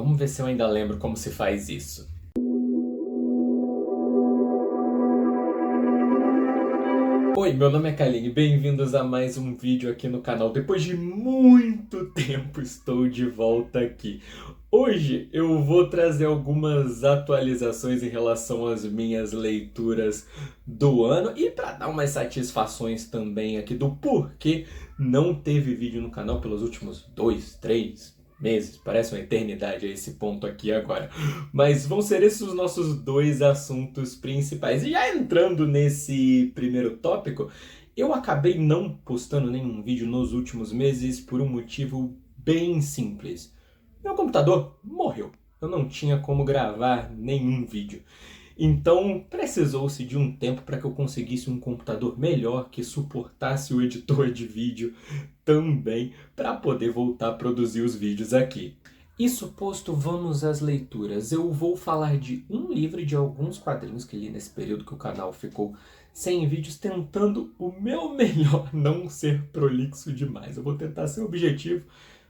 Vamos ver se eu ainda lembro como se faz isso. Oi, meu nome é Kaline, bem-vindos a mais um vídeo aqui no canal. Depois de muito tempo estou de volta aqui. Hoje eu vou trazer algumas atualizações em relação às minhas leituras do ano e para dar umas satisfações também aqui do porquê não teve vídeo no canal pelos últimos 2, 3 meses. Parece uma eternidade a esse ponto aqui agora. Mas vão ser esses os nossos dois assuntos principais. E já entrando nesse primeiro tópico, eu acabei não postando nenhum vídeo nos últimos meses por um motivo bem simples. Meu computador morreu. Eu não tinha como gravar nenhum vídeo. Então, precisou-se de um tempo para que eu conseguisse um computador melhor que suportasse o editor de vídeo também para poder voltar a produzir os vídeos aqui. Isso posto, vamos às leituras. Eu vou falar de um livro e de alguns quadrinhos que li nesse período que o canal ficou sem vídeos, tentando o meu melhor não ser prolixo demais. Eu vou tentar ser objetivo,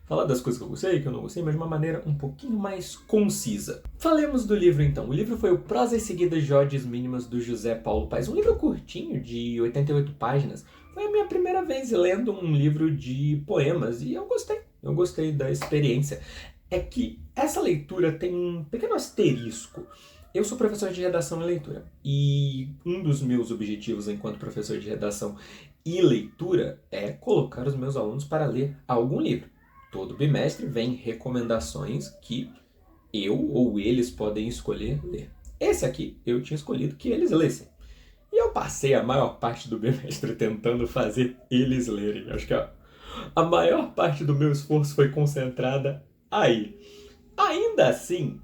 falar das coisas que eu gostei, que eu não gostei, mas de uma maneira um pouquinho mais concisa. Falemos do livro então. O livro foi o Prosa e Seguidas de Odes Mínimas, do José Paulo Paes. Um livro curtinho, de 88 páginas. Foi a minha primeira vez lendo um livro de poemas e eu gostei. Eu gostei da experiência. É que essa leitura tem um pequeno asterisco. Eu sou professor de redação e leitura. E um dos meus objetivos enquanto professor de redação e leitura é colocar os meus alunos para ler algum livro. Todo bimestre vem recomendações que eu ou eles podem escolher ler. Esse aqui eu tinha escolhido que eles lessem. E eu passei a maior parte do bimestre tentando fazer eles lerem. Acho que a maior parte do meu esforço foi concentrada aí. Ainda assim,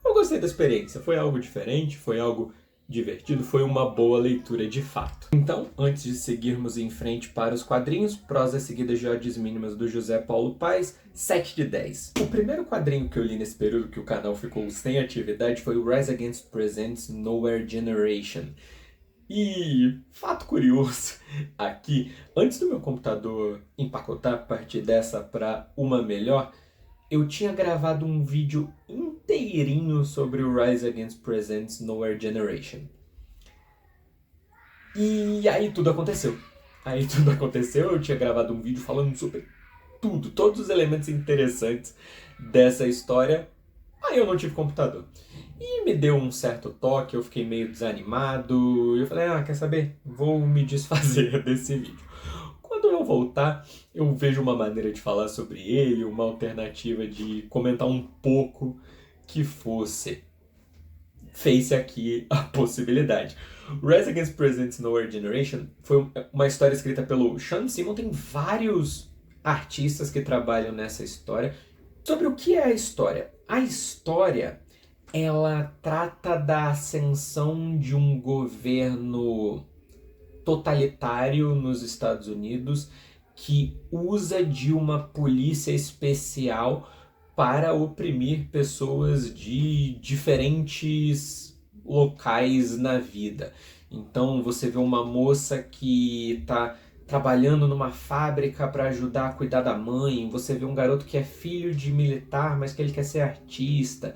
eu gostei da experiência. Foi algo diferente, foi algo divertido, foi uma boa leitura de fato. Então, antes de seguirmos em frente para os quadrinhos, Prosa Seguidas de Odes Mínimas, do José Paulo Paes, 7 de 10. O primeiro quadrinho que eu li nesse período que o canal ficou sem atividade foi o Rise Against Presents Nowhere Generation. E, fato curioso, aqui, antes do meu computador empacotar a partir dessa para uma melhor, eu tinha gravado um vídeo inteirinho sobre o Rise Against Presents Nowhere Generation. E aí tudo aconteceu. Eu tinha gravado um vídeo falando sobre tudo, todos os elementos interessantes dessa história. Aí eu não tive computador. E me deu um certo toque, eu fiquei meio desanimado. E eu falei, quer saber? Vou me desfazer desse vídeo. Quando eu voltar, eu vejo uma maneira de falar sobre ele, uma alternativa de comentar um pouco que fosse. Fez-se aqui a possibilidade. Rise Against Presents Nowhere Generation foi uma história escrita pelo Sean Simon. Tem vários artistas que trabalham nessa história. Sobre o que é a história? A história, ela trata da ascensão de um governo totalitário nos Estados Unidos que usa de uma polícia especial para oprimir pessoas de diferentes locais na vida. Então você vê uma moça que está trabalhando numa fábrica para ajudar a cuidar da mãe, você vê um garoto que é filho de militar, mas que ele quer ser artista.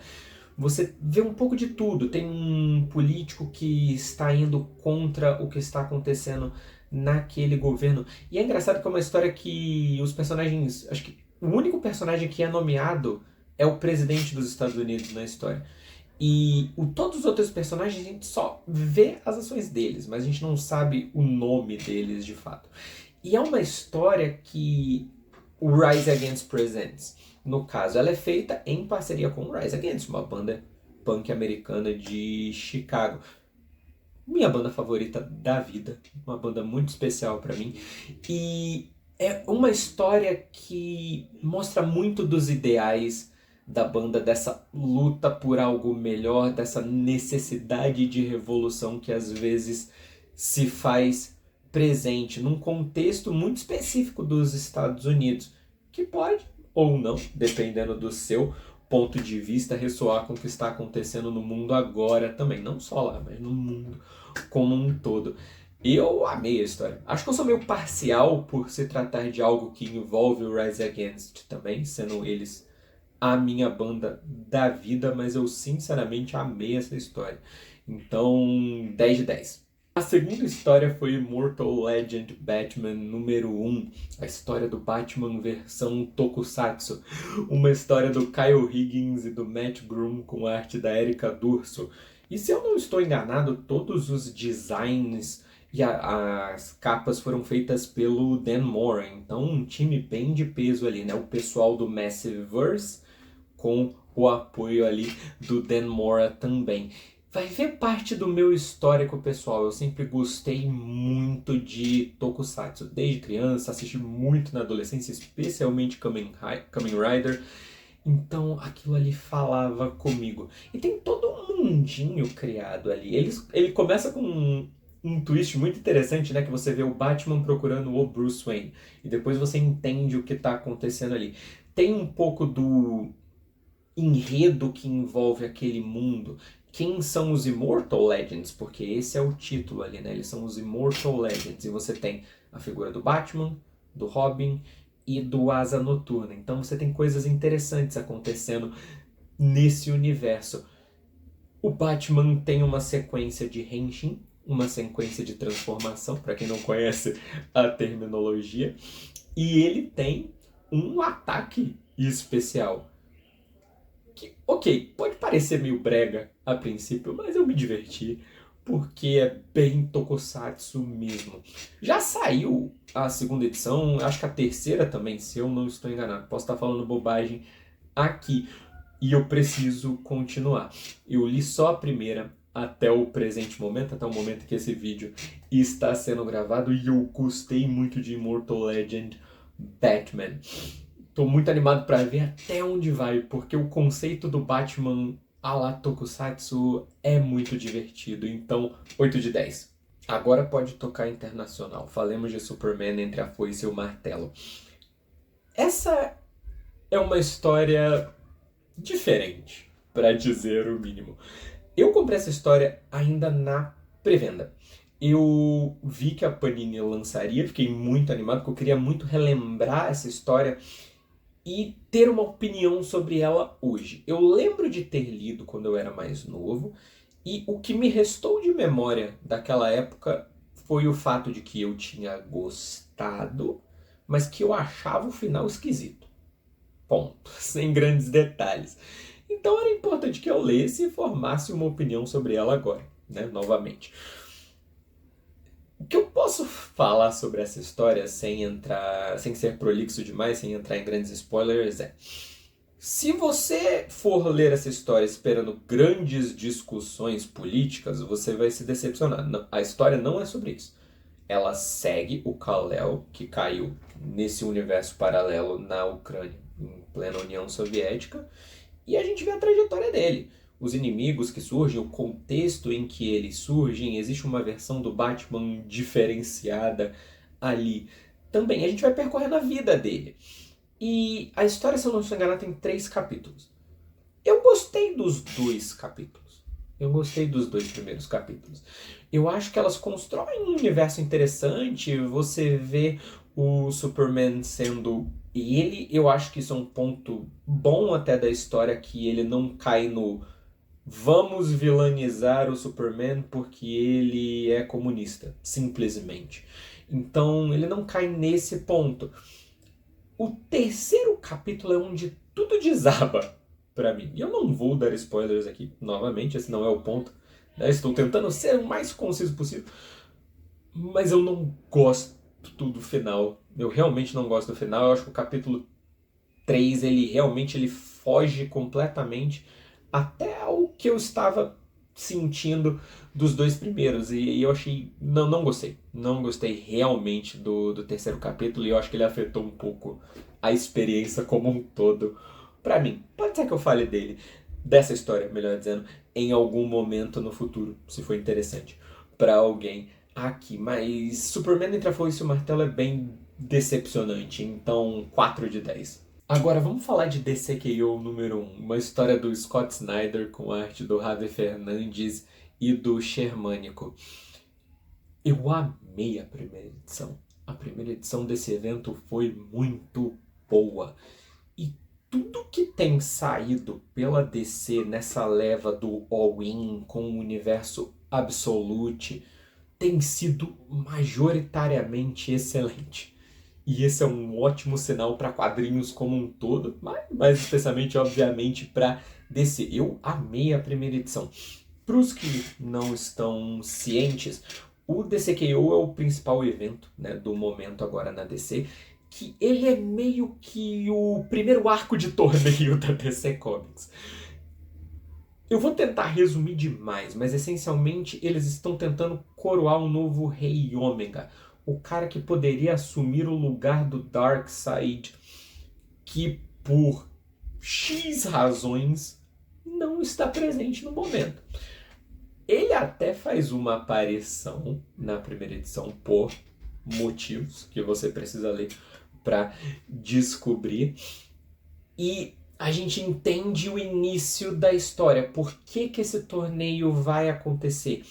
Você vê um pouco de tudo. Tem um político que está indo contra o que está acontecendo naquele governo. E é engraçado que é uma história que os personagens... Acho que o único personagem que é nomeado é o presidente dos Estados Unidos na história. E todos os outros personagens a gente só vê as ações deles, mas a gente não sabe o nome deles de fato. E é uma história que o Rise Against Presents, no caso, ela é feita em parceria com o Rise Against, uma banda punk americana de Chicago. Minha banda favorita da vida, uma banda muito especial pra mim. E é uma história que mostra muito dos ideais da banda, dessa luta por algo melhor, dessa necessidade de revolução que às vezes se faz presente num contexto muito específico dos Estados Unidos, que pode ou não, dependendo do seu ponto de vista, ressoar com o que está acontecendo no mundo agora também, não só lá, mas no mundo como um todo. Eu amei a história. Acho que eu sou meio parcial por se tratar de algo que envolve o Rise Against também, sendo eles a minha banda da vida, mas eu sinceramente amei essa história. Então, 10 de 10. A segunda história foi Immortal Legend Batman número 1, a história do Batman versão Tokusatsu, uma história do Kyle Higgins e do Matt Groom com a arte da Erika Durso. E se eu não estou enganado, todos os designs e as capas foram feitas pelo Dan Mora, então um time bem de peso ali, né? O pessoal do Massiveverse com o apoio ali do Dan Mora também. Vai ver parte do meu histórico pessoal. Eu sempre gostei muito de Tokusatsu. Desde criança, assisti muito na adolescência, especialmente Kamen Rider. Então aquilo ali falava comigo. E tem todo um mundinho criado ali. Ele começa com um twist muito interessante, né? Que você vê o Batman procurando o Bruce Wayne. E depois você entende o que está acontecendo ali. Tem um pouco do enredo que envolve aquele mundo. Quem são os Immortal Legends? Porque esse é o título ali, né? Eles são os Immortal Legends. E você tem a figura do Batman, do Robin e do Asa Noturna. Então você tem coisas interessantes acontecendo nesse universo. O Batman tem uma sequência de Henshin, uma sequência de transformação, para quem não conhece a terminologia. E ele tem um ataque especial. Que, ok, pode parecer meio brega a princípio, mas eu me diverti, porque é bem tokusatsu mesmo. Já saiu a segunda edição, acho que a terceira também, se eu não estou enganado. Posso estar falando bobagem aqui, e eu preciso continuar. Eu li só a primeira até o presente momento, até o momento que esse vídeo está sendo gravado, e eu gostei muito de Immortal Legend Batman. Tô muito animado pra ver até onde vai, porque o conceito do Batman à la Tokusatsu é muito divertido. Então, 8 de 10. Agora pode tocar internacional. Falemos de Superman entre a foice e o martelo. Essa é uma história diferente, pra dizer o mínimo. Eu comprei essa história ainda na pré-venda. Eu vi que a Panini lançaria, fiquei muito animado, porque eu queria muito relembrar essa história e ter uma opinião sobre ela hoje. Eu lembro de ter lido quando eu era mais novo, e o que me restou de memória daquela época foi o fato de que eu tinha gostado, mas que eu achava o final esquisito. Ponto. Sem grandes detalhes. Então era importante que eu lesse e formasse uma opinião sobre ela agora, né? Novamente. O que eu posso falar sobre essa história sem ser prolixo demais, sem entrar em grandes spoilers, é: se você for ler essa história esperando grandes discussões políticas, você vai se decepcionar. Não, a história não é sobre isso. Ela segue o Kal-El, que caiu nesse universo paralelo na Ucrânia, em plena União Soviética, e a gente vê a trajetória dele. Os inimigos que surgem, o contexto em que eles surgem, existe uma versão do Batman diferenciada ali. Também a gente vai percorrendo a vida dele. E a história, se eu não estou enganado, tem 3 capítulos. Eu gostei dos 2 capítulos. Eu gostei dos 2 primeiros capítulos. Eu acho que elas constroem um universo interessante. Você vê o Superman sendo ele. Eu acho que isso é um ponto bom até da história, que ele não cai no vamos vilanizar o Superman porque ele é comunista, simplesmente. Então ele não cai nesse ponto. O terceiro capítulo é onde tudo desaba pra mim. E eu não vou dar spoilers aqui novamente, esse não é o ponto, né? Estou tentando ser o mais conciso possível. Mas eu não gosto do final. Eu realmente não gosto do final. Eu acho que o capítulo 3, ele foge completamente até ao que eu estava sentindo dos 2 primeiros. E eu achei... Não gostei. Não gostei realmente do terceiro capítulo. E eu acho que ele afetou um pouco a experiência como um todo pra mim. Pode ser que eu fale dessa história, melhor dizendo, em algum momento no futuro, se for interessante pra alguém aqui. Mas Superman entre a foice e o martelo é bem decepcionante. Então, 4 de 10. Agora vamos falar de DCKO número 1, uma história do Scott Snyder com arte do Javi Fernandes e do Shermanico. Eu amei a primeira edição. A primeira edição desse evento foi muito boa. E tudo que tem saído pela DC nessa leva do all-in com o universo Absolute tem sido majoritariamente excelente. E esse é um ótimo sinal para quadrinhos como um todo, mas mais especialmente, obviamente, para DC. Eu amei a primeira edição. Para os que não estão cientes, o DCKO é o principal evento, né, do momento agora na DC, que ele é meio que o primeiro arco de torneio da DC Comics. Eu vou tentar resumir demais, mas essencialmente eles estão tentando coroar um novo Rei Ômega, o cara que poderia assumir o lugar do Darkseid, que por X razões não está presente no momento. Ele até faz uma aparição na primeira edição por motivos que você precisa ler para descobrir. E a gente entende o início da história. Por que esse torneio vai acontecer?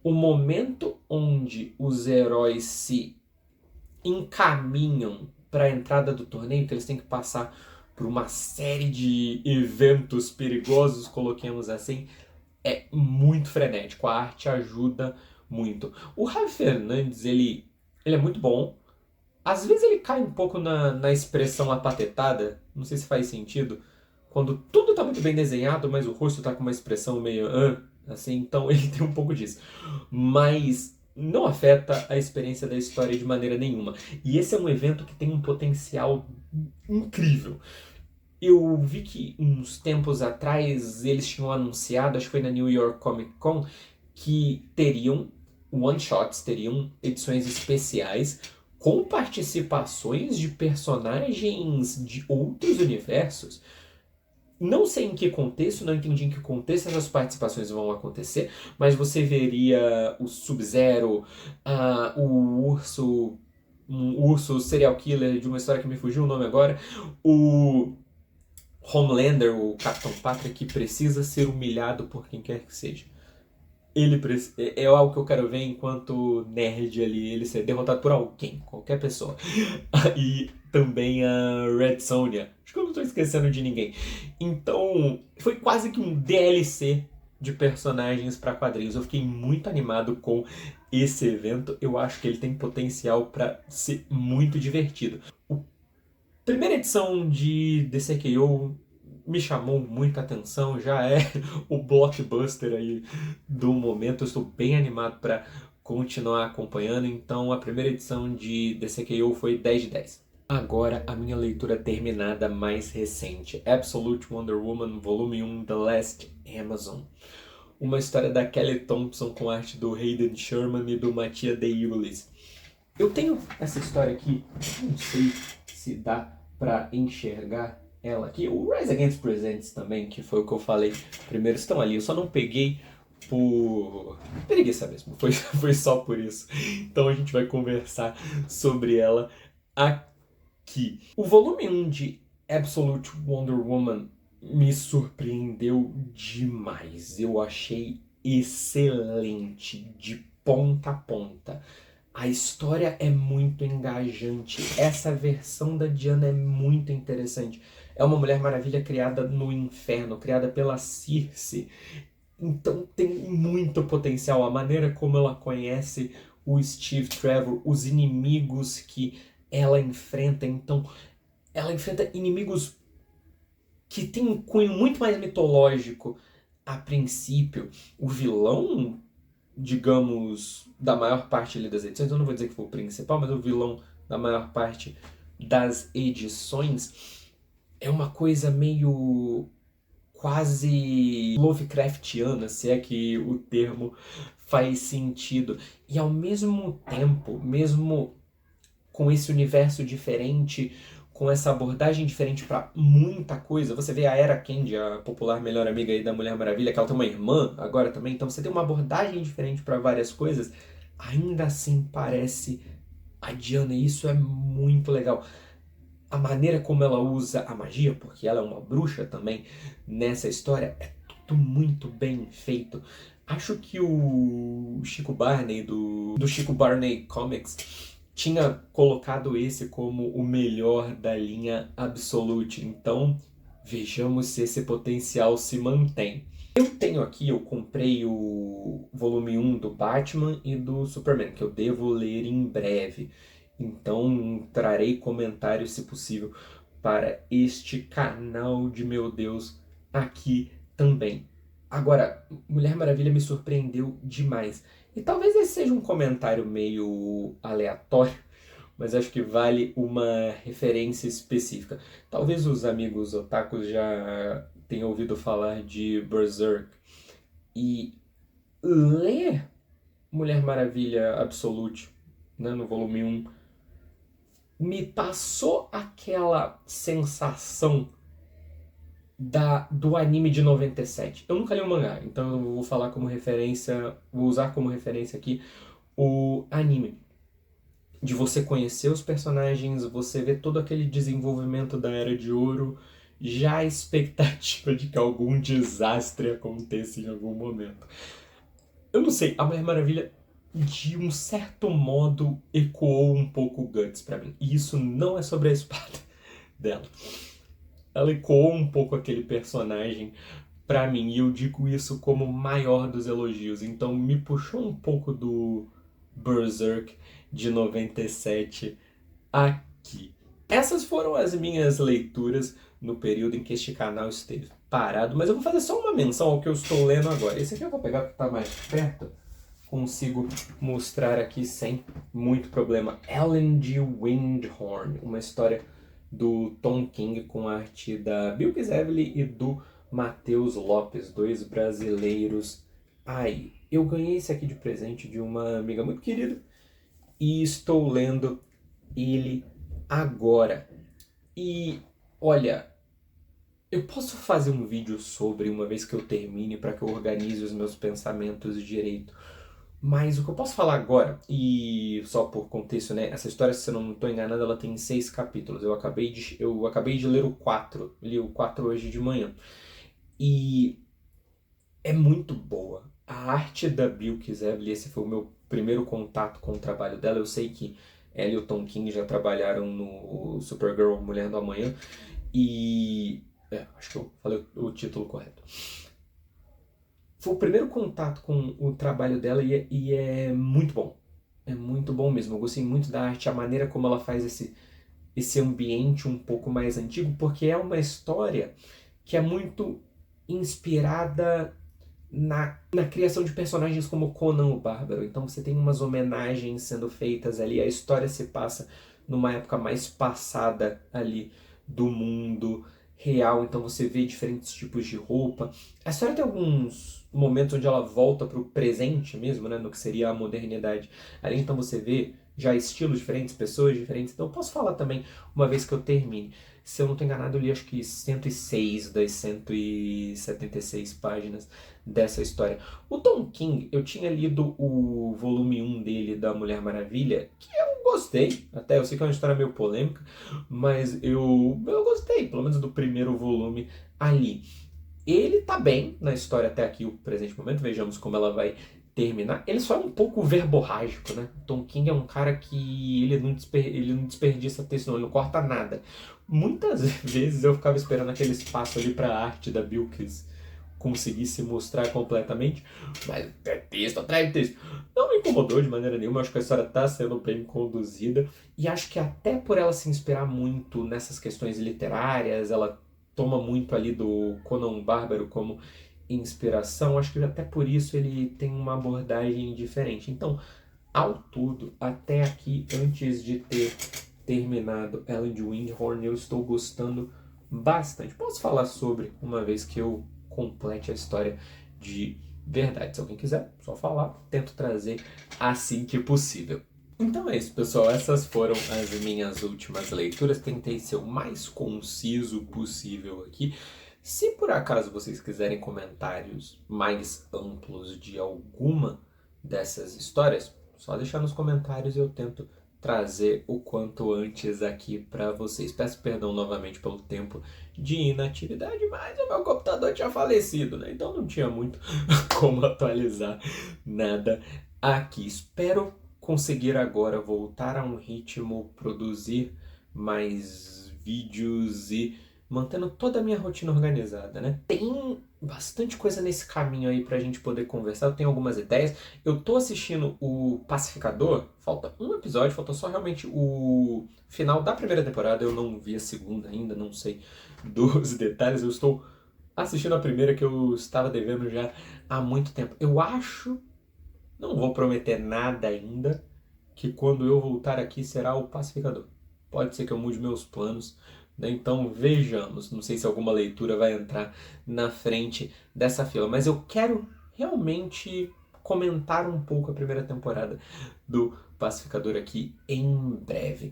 O momento onde os heróis se encaminham para a entrada do torneio, que eles têm que passar por uma série de eventos perigosos, coloquemos assim, é muito frenético. A arte ajuda muito. O Javi Fernandes, ele é muito bom. Às vezes ele cai um pouco na expressão apatetada, não sei se faz sentido, quando tudo tá muito bem desenhado, mas o rosto tá com uma expressão meio assim, então ele tem um pouco disso. Mas não afeta a experiência da história de maneira nenhuma. E esse é um evento que tem um potencial incrível. Eu vi que uns tempos atrás eles tinham anunciado, acho que foi na New York Comic Con, que teriam one-shots, teriam edições especiais com participações de personagens de outros universos. Não sei em que contexto, não entendi em que contexto essas participações vão acontecer, mas você veria o Sub-Zero, o urso, um urso serial killer de uma história que me fugiu o nome agora, o Homelander, o Capitão Pátria, que precisa ser humilhado por quem quer que seja. É algo que eu quero ver enquanto nerd ali, ele ser derrotado por alguém, qualquer pessoa. E também a Red Sonja. Acho que eu não estou esquecendo de ninguém. Então, foi quase que um DLC de personagens para quadrinhos. Eu fiquei muito animado com esse evento. Eu acho que ele tem potencial para ser muito divertido. A primeira edição de DCKO me chamou muita atenção, já é o blockbuster aí do momento. Eu estou bem animado para continuar acompanhando, então a primeira edição de DCKO foi 10 de 10. Agora a minha leitura terminada mais recente, Absolute Wonder Woman, volume 1, The Last Amazon. Uma história da Kelly Thompson com arte do Hayden Sherman e do Mattia De Iulis. Eu tenho essa história aqui, não sei se dá para enxergar ela aqui. O Rise Against Presents também, que foi o que eu falei primeiro, estão ali. Eu só não peguei por preguiça mesmo, foi só por isso. Então a gente vai conversar sobre ela aqui. O volume 1 de Absolute Wonder Woman me surpreendeu demais. Eu achei excelente, de ponta a ponta. A história é muito engajante. Essa versão da Diana é muito interessante. É uma Mulher Maravilha criada no inferno, criada pela Circe. Então tem muito potencial. A maneira como ela conhece o Steve Trevor, os inimigos que ela enfrenta. Então, ela enfrenta inimigos que têm um cunho muito mais mitológico a princípio. O vilão, digamos, da maior parte ali das edições, eu não vou dizer que foi o principal, mas o vilão da maior parte das edições é uma coisa meio quase Lovecraftiana, se é que o termo faz sentido. E ao mesmo tempo, mesmo com esse universo diferente, com essa abordagem diferente para muita coisa, você vê a Era Candy, a popular melhor amiga aí da Mulher Maravilha, que ela tem uma irmã agora também, então você tem uma abordagem diferente para várias coisas, ainda assim parece a Diana, e isso é muito legal. A maneira como ela usa a magia, porque ela é uma bruxa também nessa história, é tudo muito bem feito. Acho que o Chico Barney, do Chico Barney Comics, tinha colocado esse como o melhor da linha Absolute. Então, Vejamos se esse potencial se mantém. Eu tenho aqui, eu comprei o volume 1 do Batman e do Superman, que eu devo ler em breve. Então trarei comentários, se possível, para este canal de meu Deus aqui também. Agora, Mulher Maravilha me surpreendeu demais. E talvez esse seja um comentário meio aleatório, mas acho que vale uma referência específica. Talvez os amigos otakus já tenham ouvido falar de Berserk. E ler Mulher Maravilha Absolute, né, no volume 1, me passou aquela sensação do anime de 97. Eu nunca li o mangá, então eu vou falar como referência, vou usar como referência aqui o anime. De você conhecer os personagens, você ver todo aquele desenvolvimento da Era de Ouro, já a expectativa de que algum desastre aconteça em algum momento. Eu não sei, a Mulher Maravilha, de um certo modo, ecoou um pouco o Guts pra mim. E isso não é sobre a espada dela. Ela ecoou um pouco aquele personagem pra mim, e eu digo isso como o maior dos elogios. Então me puxou um pouco do Berserk de 97 aqui. Essas foram as minhas leituras no período em que este canal esteve parado, mas eu vou fazer só uma menção ao que eu estou lendo agora. Esse aqui eu vou pegar porque está mais perto, consigo mostrar aqui sem muito problema. Ellen de Windhorn, uma história do Tom King com arte da Bilquis Evely e do Matheus Lopes, dois brasileiros. Ai, eu ganhei esse aqui de presente de uma amiga muito querida e estou lendo ele agora. E olha, eu posso fazer um vídeo sobre uma vez que eu termine para que eu organize os meus pensamentos direito. Mas o que eu posso falar agora, e só por contexto, né? Essa história, se eu não estou enganado, ela tem 6 capítulos. Eu acabei de ler o 4. Li o 4 hoje de manhã. E é muito boa. A arte da Bilquis Evely, esse foi o meu primeiro contato com o trabalho dela. Eu sei que ela e o Tom King já trabalharam no Supergirl Mulher do Amanhã. E... acho que eu falei o título correto. Foi o primeiro contato com o trabalho dela e é muito bom. É muito bom mesmo. Eu gostei muito da arte, a maneira como ela faz esse ambiente um pouco mais antigo, porque é uma história que é muito inspirada na criação de personagens como Conan o Bárbaro. Então você tem umas homenagens sendo feitas ali, a história se passa numa época mais passada ali do mundo real, então você vê diferentes tipos de roupa. A história tem alguns momentos onde ela volta para o presente mesmo, né, no que seria a modernidade. Ali então você vê já estilos diferentes, pessoas diferentes. Então eu posso falar também, uma vez que eu termine. Se eu não estou enganado, eu li acho que 106 das 176 páginas dessa história. O Tom King, eu tinha lido o volume 1 dele, da Mulher Maravilha, que eu gostei, até eu sei que é uma história meio polêmica, mas eu gostei, pelo menos do primeiro volume ali. Ele tá bem na história até aqui, o presente momento, vejamos como ela vai terminar. Ele só é um pouco verborrágico, né? Tom King é um cara que ele não desperdiça texto, não, ele não corta nada. Muitas vezes eu ficava esperando aquele espaço ali pra arte da Bilquis conseguir se mostrar completamente, mas é texto atrás de texto. Não me incomodou de maneira nenhuma, acho que a história está sendo bem conduzida, e acho que até por ela se inspirar muito nessas questões literárias, ela toma muito ali do Conan Bárbaro como inspiração, acho que até por isso ele tem uma abordagem diferente. Então, ao todo, até aqui, antes de ter terminado Ellen de Windhorn, eu estou gostando bastante. Posso falar sobre, uma vez que eu complete a história de verdade. Se alguém quiser, só falar, tento trazer assim que possível. Então é isso, pessoal. Essas foram as minhas últimas leituras. Tentei ser o mais conciso possível aqui. Se por acaso vocês quiserem comentários mais amplos de alguma dessas histórias, só deixar nos comentários e eu tento trazer o quanto antes aqui para vocês. Peço perdão novamente pelo tempo de inatividade, mas o meu computador tinha falecido, né? Então não tinha muito como atualizar nada aqui. Espero conseguir agora voltar a um ritmo, produzir mais vídeos e mantendo toda a minha rotina organizada, né? Tem bastante coisa nesse caminho aí pra gente poder conversar, eu tenho algumas ideias. Eu tô assistindo o Pacificador, falta um episódio, falta só realmente o final da primeira temporada, eu não vi a segunda ainda, não sei dos detalhes, eu estou assistindo a primeira que eu estava devendo já há muito tempo. Eu acho, não vou prometer nada ainda, que quando eu voltar aqui será o Pacificador. Pode ser que eu mude meus planos, né? Então vejamos. Não sei se alguma leitura vai entrar na frente dessa fila, mas eu quero realmente comentar um pouco a primeira temporada do Pacificador aqui em breve.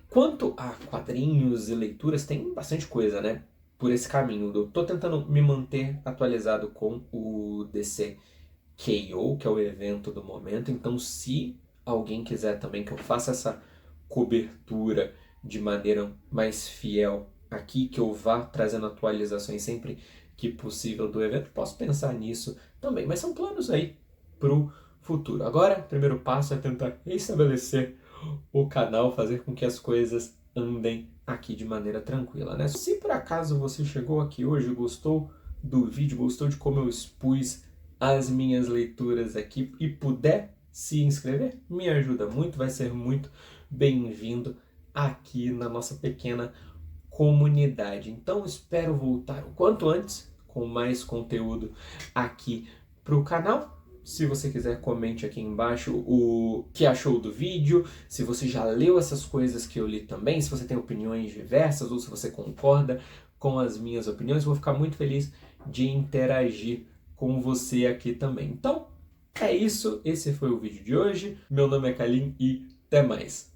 Quanto a quadrinhos e leituras, tem bastante coisa, né? Por esse caminho. Eu tô tentando me manter atualizado com o DC KO, que é o evento do momento. Então, se alguém quiser também que eu faça essa cobertura de maneira mais fiel aqui, que eu vá trazendo atualizações sempre que possível do evento, posso pensar nisso também. Mas são planos aí pro futuro. Agora, o primeiro passo é tentar estabelecer o canal, fazer com que as coisas andem aqui de maneira tranquila, né? Se por acaso você chegou aqui hoje e gostou do vídeo, gostou de como eu expus as minhas leituras aqui e puder se inscrever, me ajuda muito, vai ser muito bem-vindo aqui na nossa pequena comunidade. Então espero voltar o quanto antes com mais conteúdo aqui para o canal. Se você quiser, comente aqui embaixo o que achou do vídeo, se você já leu essas coisas que eu li também, se você tem opiniões diversas ou se você concorda com as minhas opiniões, eu vou ficar muito feliz de interagir com você aqui também. Então, é isso. Esse foi o vídeo de hoje. Meu nome é Kalim e até mais.